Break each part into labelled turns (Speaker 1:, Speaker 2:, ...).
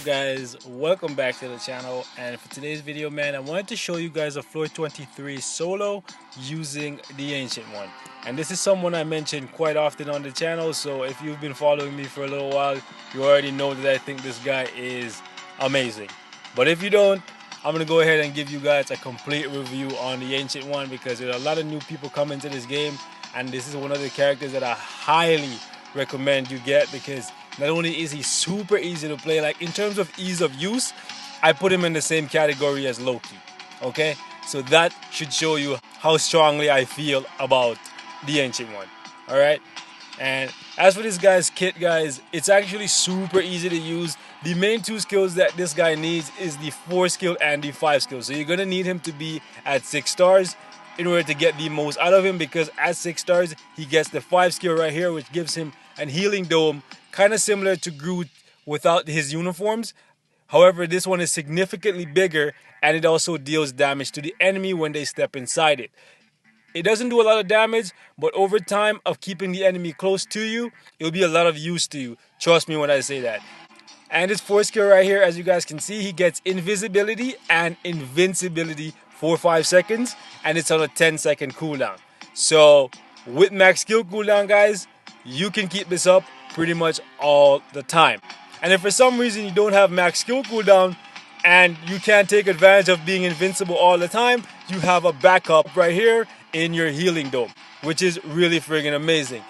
Speaker 1: up guys, welcome back to the channel, and for today's video man, I wanted to show you guys a floor 23 solo using the Ancient One. And this is someone I mentioned quite often on the channel, so if you've been following me for a little while, you already know that I think this guy is amazing. But if you don't, I'm going to go ahead and give you guys a complete review on the Ancient One because there's a lot of new people coming to this game, and this is one of the characters that I highly recommend you get because not only is he super easy to play, like in terms of ease of use, I put him in the same category as Loki. Okay, so that should show you how strongly I feel about the Ancient One. All right, and as for this guy's kit, guys, it's actually super easy to use. The main two skills that this guy needs is the 4 skill and the 5 skill. So you're gonna need him to be at 6 stars in order to get the most out of him, because at 6 stars he gets the 5 skill right here, which gives him an healing dome, kind of similar to Groot without his uniforms. However, this one is significantly bigger, and it also deals damage to the enemy when they step inside it. It doesn't do a lot of damage, but over time of keeping the enemy close to you, it'll be a lot of use to you. Trust me when I say that. And his 4 skill right here, as you guys can see, he gets invisibility and invincibility for 5 seconds, and it's on a 10-second cooldown. So with max skill cooldown, guys, you can keep this up pretty much all the time. And if for some reason you don't have max skill cooldown and you can't take advantage of being invincible all the time, you have a backup right here in your healing dome, which is really friggin' amazing.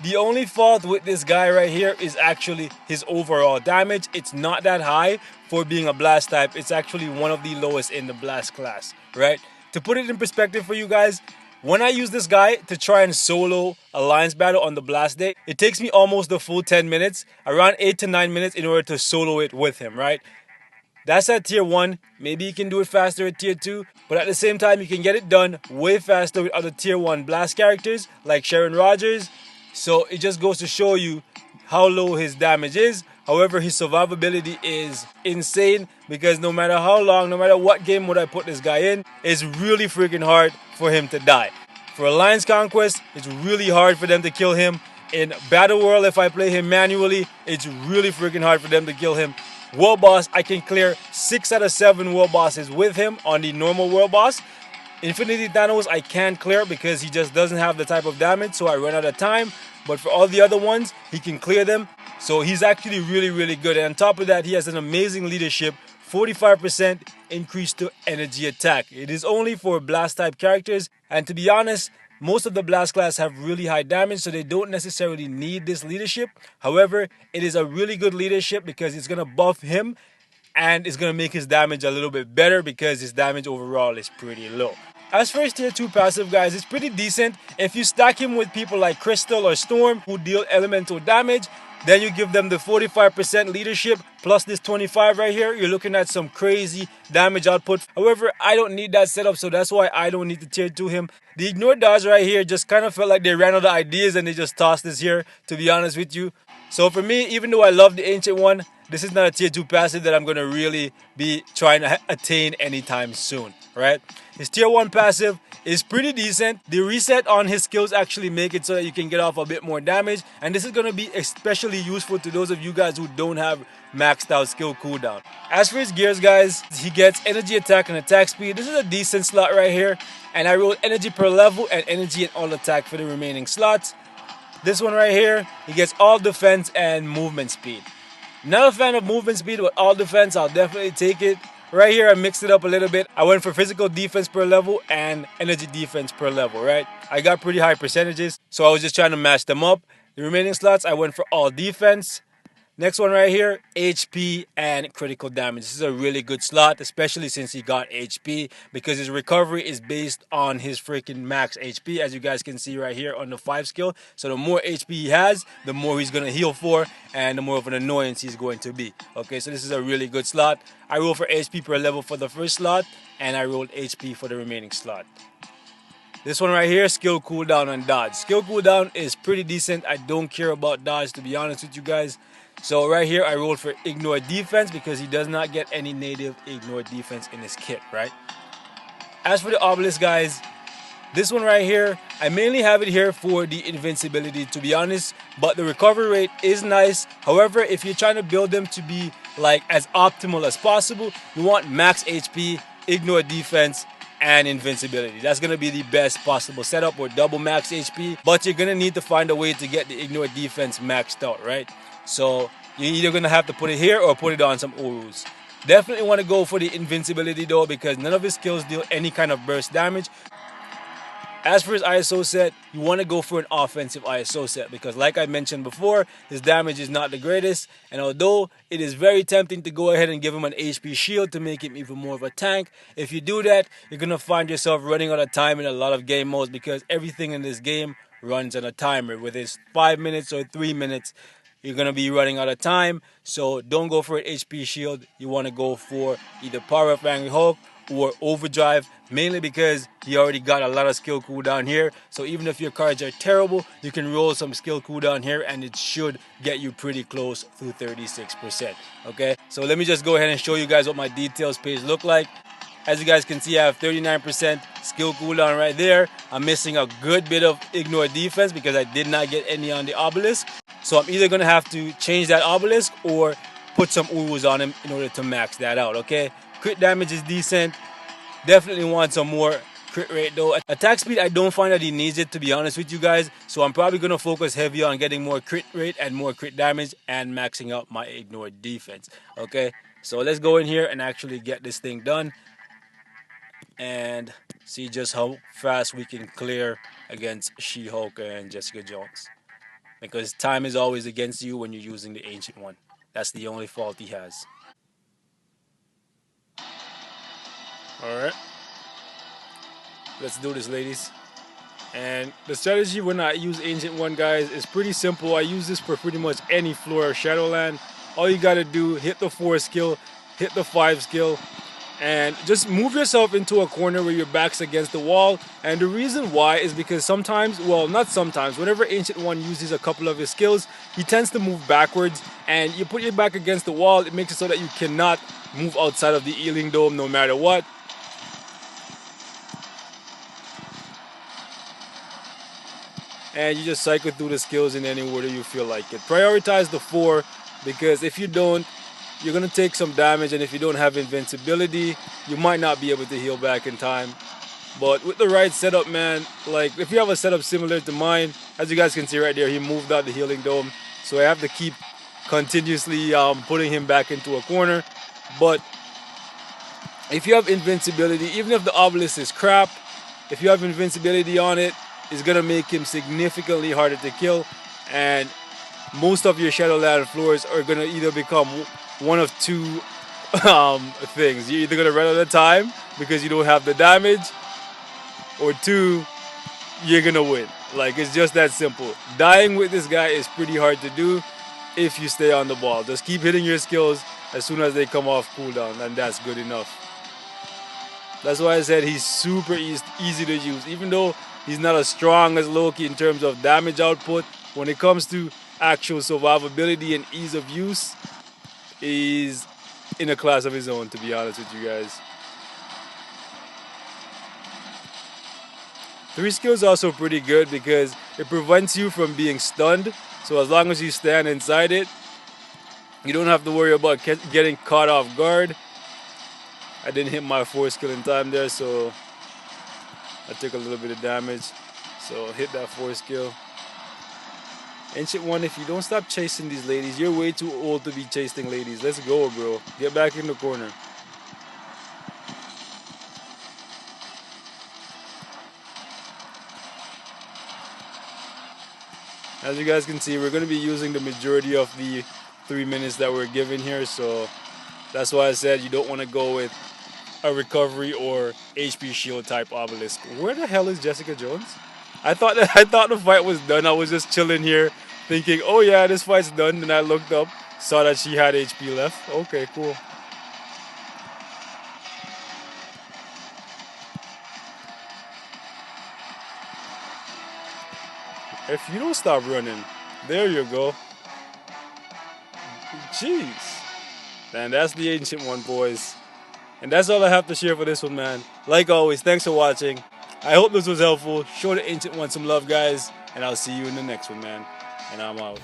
Speaker 1: The only fault with this guy right here is actually his overall damage. It's not that high for being a blast type. It's actually one of the lowest in the blast class, right? To put it in perspective for you guys, when I use this guy to try and solo alliance battle on the blast day, it takes me almost the full 10 minutes, around 8 to 9 minutes in order to solo it with him, right? That's at tier 1. Maybe you can do it faster at tier 2, but at the same time, you can get it done way faster with other tier 1 blast characters like Sharon Rogers. So it just goes to show you how low his damage is. However, his survivability is insane because no matter how long, no matter what game would I put this guy in, it's really freaking hard for him to die. For Alliance Conquest, it's really hard for them to kill him. In Battle World, if I play him manually, it's really freaking hard for them to kill him. World Boss, I can clear 6 out of 7 World Bosses with him on the normal World Boss. Infinity Thanos I can't clear because he just doesn't have the type of damage, so I run out of time. But for all the other ones, he can clear them. So he's actually really good. And on top of that, he has an amazing leadership, 45% increase to energy attack. It is only for blast type characters, and to be honest, most of the blast class have really high damage, so they don't necessarily need this leadership. However, it is a really good leadership because it's gonna buff him and it's gonna make his damage a little bit better because his damage overall is pretty low. As for his tier 2 passive, guys, it's pretty decent. If you stack him with people like Crystal or Storm who deal elemental damage, then you give them the 45% leadership plus this 25 right here, you're looking at some crazy damage output. However, I don't need that setup, so that's why I don't need to tier 2 him. The ignore dodge right here just kind of felt like they ran out of ideas and they just tossed this here, to be honest with you. So for me, even though I love the Ancient One, this is not a tier 2 passive that I'm going to really be trying to attain anytime soon, right? His tier 1 passive is pretty decent. The reset on his skills actually make it so that you can get off a bit more damage, and this is going to be especially useful to those of you guys who don't have maxed out skill cooldown. As for his gears, guys, he gets energy attack and attack speed. This is a decent slot right here, and I roll energy per level and energy and all attack for the remaining slots. This one right here, he gets all defense and movement speed. Not a fan of movement speed, but all defense, I'll definitely take it. Right here, I mixed it up a little bit. I went for physical defense per level and energy defense per level, right? I got pretty high percentages, so I was just trying to match them up. The remaining slots, I went for all defense. Next one right here, HP and critical damage. This is a really good slot, especially since he got HP, because his recovery is based on his freaking max HP, as you guys can see right here on the 5 skill. So the more HP he has, the more he's going to heal for, and the more of an annoyance he's going to be. Okay, so this is a really good slot. I roll for HP per level for the first slot, and I rolled HP for the remaining slot. This one right here, skill cooldown and dodge. Skill cooldown is pretty decent. I don't care about dodge, to be honest with you guys. So right here, I rolled for ignore defense because he does not get any native ignore defense in his kit, right? As for the obelisk, guys, this one right here, I mainly have it here for the invincibility, to be honest, but the recovery rate is nice. However, if you're trying to build them to be like as optimal as possible, you want max HP, ignore defense, and invincibility. That's gonna be the best possible setup, or double max HP. But you're gonna need to find a way to get the ignore defense maxed out, right? So you're either gonna have to put it here or put it on some Urus. Definitely want to go for the invincibility though, because none of his skills deal any kind of burst damage. As for his ISO set, you want to go for an offensive ISO set because, like I mentioned before, his damage is not the greatest. And although it is very tempting to go ahead and give him an HP shield to make him even more of a tank, if you do that, you're going to find yourself running out of time in a lot of game modes because everything in this game runs on a timer. Whether it's 5 minutes or 3 minutes, you're going to be running out of time. So don't go for an HP shield. You want to go for either Power Up Angry Hulk or Overdrive, mainly because he already got a lot of skill cooldown here. So even if your cards are terrible, you can roll some skill cooldown here and it should get you pretty close to 36%. Okay, so let me just go ahead and show you guys what my details page look like. As you guys can see, I have 39% skill cooldown right there. I'm missing a good bit of ignore defense because I did not get any on the obelisk. So I'm either going to have to change that obelisk or put some Urus on him in order to max that out, okay? Crit damage is decent. Definitely want some more crit rate though. Attack speed, I don't find that he needs it, to be honest with you guys. So I'm probably going to focus heavy on getting more crit rate and more crit damage and maxing out my ignore defense, okay? So let's go in here and actually get this thing done and see just how fast we can clear against Shehulk and Jessica Jones. Because time is always against you when you're using the Ancient One. That's the only fault he has. Alright. Let's do this, ladies. And the strategy when I use Ancient One, guys, is pretty simple. I use this for pretty much any floor of Shadowland. All you gotta do, hit the 4 skill, hit the 5 skill, and just move yourself into a corner where your back's against the wall. And the reason why is because sometimes, well, not sometimes, whenever Ancient One uses a couple of his skills, he tends to move backwards, and you put your back against the wall, it makes it so that you cannot move outside of the Healing Dome no matter what. And you just cycle through the skills in any order you feel like it. Prioritize the 4, because if you don't, you're going to take some damage, and if you don't have invincibility, you might not be able to heal back in time. But with the right setup, man, like if you have a setup similar to mine, as you guys can see right there, he moved out the Healing Dome. So I have to keep continuously putting him back into a corner. But if you have invincibility, even if the obelisk is crap, if you have invincibility on it, it's going to make him significantly harder to kill. And most of your Shadowland floors are going to either become one of two things. You're either going to run out of time because you don't have the damage, or 2, you're going to win. Like, it's just that simple. Dying with this guy is pretty hard to do if you stay on the ball. Just keep hitting your skills as soon as they come off cooldown, and that's good enough. That's why I said he's super easy to use. Even though he's not as strong as Loki in terms of damage output, when it comes to actual survivability and ease of use, he's in a class of his own, to be honest with you guys. 3 skills are also pretty good because it prevents you from being stunned. So as long as you stand inside it, you don't have to worry about getting caught off guard. I didn't hit my 4 skill in time there, so I took a little bit of damage. So hit that 4 skill. Ancient One, if you don't stop chasing these ladies, you're way too old to be chasing ladies. Let's go, bro. Get back in the corner. As you guys can see, we're going to be using the majority of the 3 minutes that we're given here. So that's why I said you don't want to go with a recovery or HP shield type obelisk. Where the hell is Jessica Jones? I thought the fight was done. I was just chilling here thinking, oh yeah, this fight's done. Then I looked up, saw that she had HP left. Okay, cool. If you don't stop running, there you go. Jeez. And that's the Ancient One, boys. And that's all I have to share for this one, man. Like always, thanks for watching. I hope this was helpful. Show the Ancient One some love, guys. And I'll see you in the next one, man. And I'm out.